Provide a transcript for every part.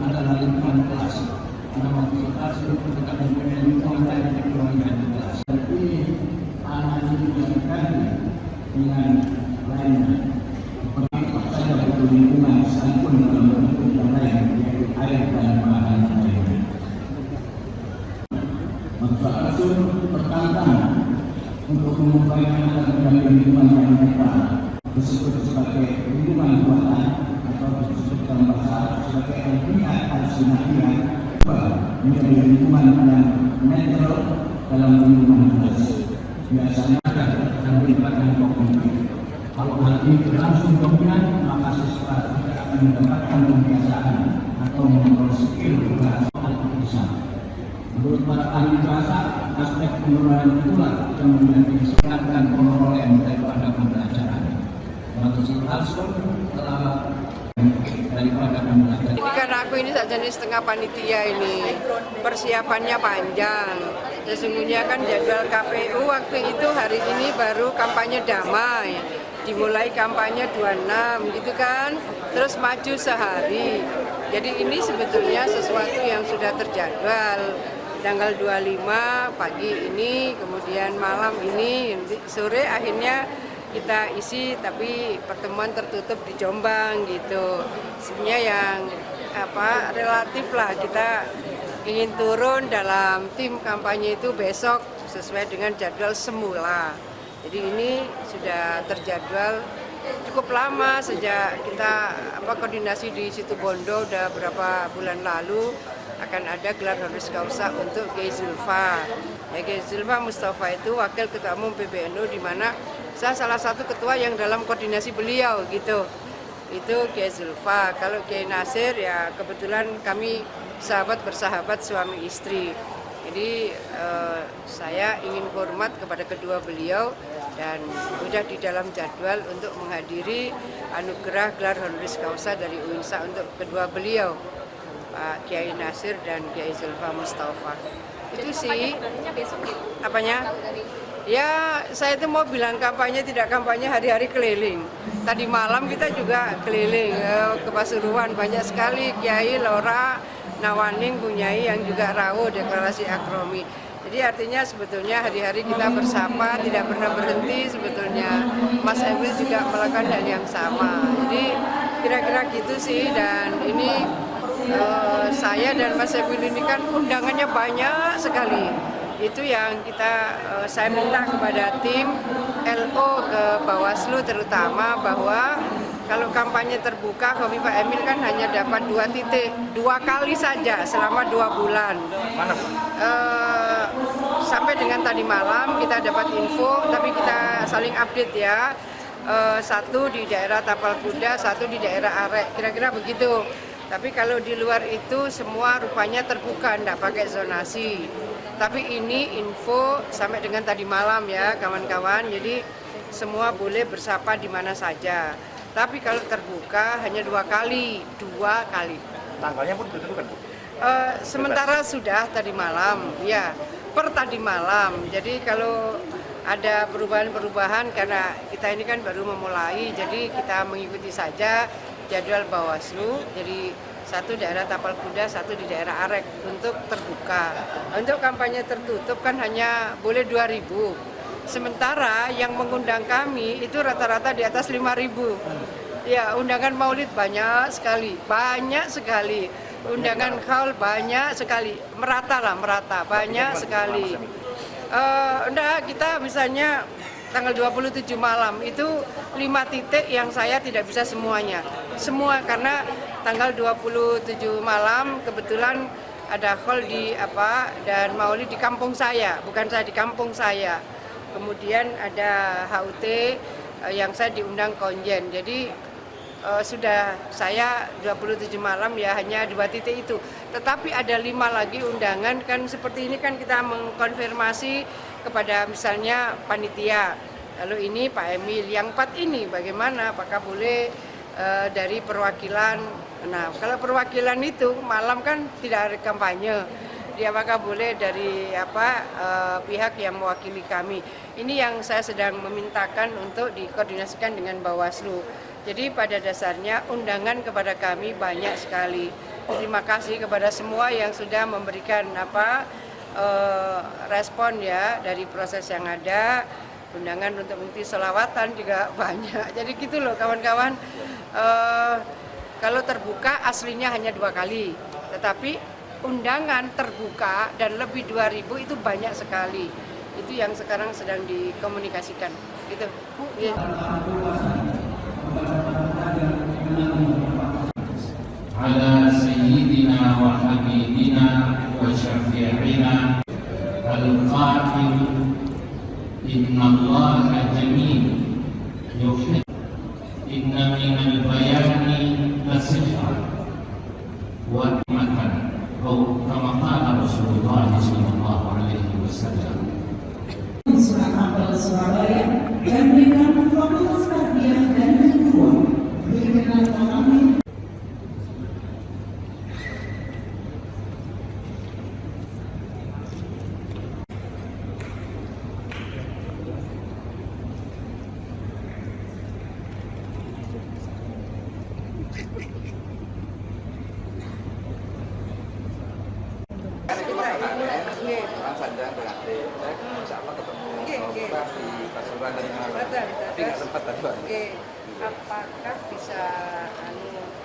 adalah lingkungan kelas. Karena waktu kelas itu kita mempunyai lingkungan dan keluarga di kelas. Jadi anak itu dilakukan dengan lainnya. Seperti apa saja bentuk lingkungan sekalipun dalam bentuk yang lain, yaitu air dan bahan lainnya. Manfaat unsur pertama untuk mengupayakan dan menjaga lingkungan yang netral disebut sebagai lingkungan buatan atau disebut dalam bahasa sebagai lingkungan alsinatiyah menjadi lingkungan yang netral dalam lingkungan kelas. Biasanya akan melibatkan kognitif. Kalau hal ini berlangsung dominan, maka siswa tidak akan mendapatkan kebiasaan atau mengontrol skill bahasa al-Quran. Menurut para ahli bahasa, aspek pengelolaan itulah yang menjadi kesempatan pengelolaan daripada pembelajaran. Maksud Al-Sun telah daripada pembelajaran. Ini karena aku ini saja nih setengah panitia ini, persiapannya panjang. Sesungguhnya kan jadwal KPU waktu itu hari ini baru kampanye damai. Dimulai kampanye 26 gitu kan, terus maju sehari. Jadi ini sebetulnya sesuatu yang sudah terjadwal. Tanggal 25 pagi ini, kemudian malam ini, sore akhirnya kita isi, tapi pertemuan tertutup di Jombang gitu. Sebenarnya yang relatif lah, kita ingin turun dalam tim kampanye itu besok sesuai dengan jadwal semula. Jadi ini sudah terjadwal cukup lama sejak kita koordinasi di Situbondo udah berapa bulan lalu akan ada gelar honoris causa untuk Kiai Zulfa. Ya, Kiai Zulfa Mustafa itu wakil ketua umum PBNU, di mana saya salah satu ketua yang dalam koordinasi beliau gitu. Itu Kiai Zulfa. Kalau Kiai Nasir ya kebetulan kami sahabat bersahabat suami istri. Jadi saya ingin hormat kepada kedua beliau dan sudah di dalam jadwal untuk menghadiri anugerah gelar honoris causa dari UINSA untuk kedua beliau, Pak Kiai Nasir dan Kiai Zulfa Mustafa. Itu sih. Apanya? Ya, saya itu mau bilang kampanye tidak kampanye, hari-hari keliling. Tadi malam kita juga keliling ke Pasuruan, banyak sekali Kiai, Lora, Nawaning, Bunyai yang juga rawuh deklarasi akromi. Jadi artinya sebetulnya hari-hari kita bersama, tidak pernah berhenti sebetulnya. Mas Emil juga melakukan hal yang sama. Jadi kira-kira gitu sih, dan ini saya dan Mas Emil ini kan undangannya banyak sekali. Itu yang saya minta kepada tim LO ke Bawaslu terutama, bahwa kalau kampanye terbuka, Khofifah Emil kan hanya dapat 2 titik, 2 kali saja selama 2 bulan. Sampai dengan tadi malam kita dapat info, tapi kita saling update ya. 1 di daerah Tapal Kuda, 1 di daerah Arek, kira-kira begitu. Tapi kalau di luar itu semua rupanya terbuka, tidak pakai zonasi. Tapi ini info sampai dengan tadi malam ya kawan-kawan, jadi semua boleh bersapa di mana saja. Tapi kalau terbuka hanya 2 kali. Tanggalnya pun ditentukan, Bu? Sementara sudah tadi malam, ya per tadi malam. Jadi kalau ada perubahan-perubahan, karena kita ini kan baru memulai, jadi kita mengikuti saja jadwal Bawaslu. Jadi 1 daerah Tapal Kuda, 1 di daerah Arek untuk terbuka. Untuk kampanye tertutup kan hanya boleh 2.000. Sementara yang mengundang kami itu rata-rata di atas 5.000. Ya, undangan maulid banyak sekali. Undangan haul banyak sekali. Merata, banyak sekali. Kita misalnya tanggal 27 malam itu 5 titik yang saya tidak bisa semuanya. Semua karena tanggal 27 malam kebetulan ada haul dan maulid di kampung saya, bukan saya di kampung saya. Kemudian ada HUT yang saya diundang konjen. Jadi sudah saya 27 malam ya hanya 2 titik itu. Tetapi ada 5 lagi undangan, kan seperti ini kan kita mengkonfirmasi kepada misalnya panitia. Lalu ini Pak Emil, yang 4 ini bagaimana? Apakah boleh dari perwakilan? Nah, kalau perwakilan itu malam kan tidak ada kampanye. Dia apakah boleh dari pihak yang mewakili kami. Ini yang saya sedang memintakan untuk dikoordinasikan dengan Bawaslu. Jadi pada dasarnya undangan kepada kami banyak sekali. Terima kasih kepada semua yang sudah memberikan respon ya dari proses yang ada. Undangan untuk mengikuti sholawatan juga banyak. Jadi gitu loh kawan-kawan. Kalau terbuka aslinya hanya 2 kali, tetapi undangan terbuka dan lebih 2.000 itu banyak sekali. Itu yang sekarang sedang dikomunikasikan. Gitu. Bu, ya. على سيدنا وحبيبنا وشفيعنا القائل إن الله جميل يحب إن من البيان لسحرا ونعمة أو كما قال رسول الله صلى الله عليه وسلم. Surat Apel Surabaya dan berikan fakultas tarbiyah dan kedua berikan kami. Kan Sanjang berarti insya Allah ketemu di Pasuruan dari Malang. Tapi nggak sempat tadi Pak. Apakah bisa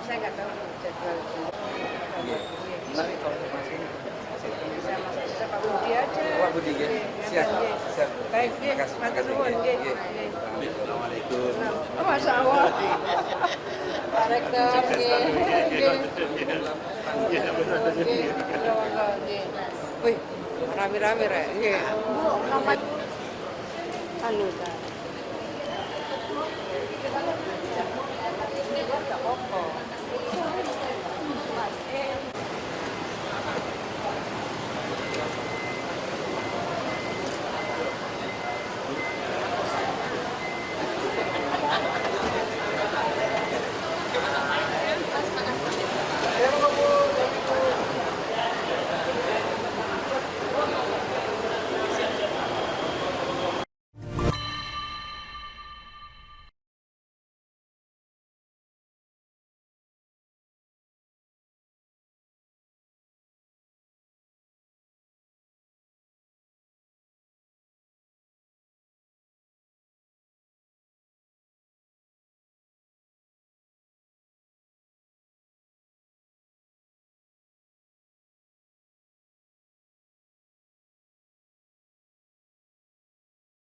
saya nggak tahu jadwal. Nanti konfirmasi. Bisa Pak Budi aja. Pak Budi ya. Siap. Siap. Baik, Terima kasih. matur nuwun. Assalamualaikum. Oh, Masya Allah. Pak Rektor, wih, rame-rame, Rek. Anu,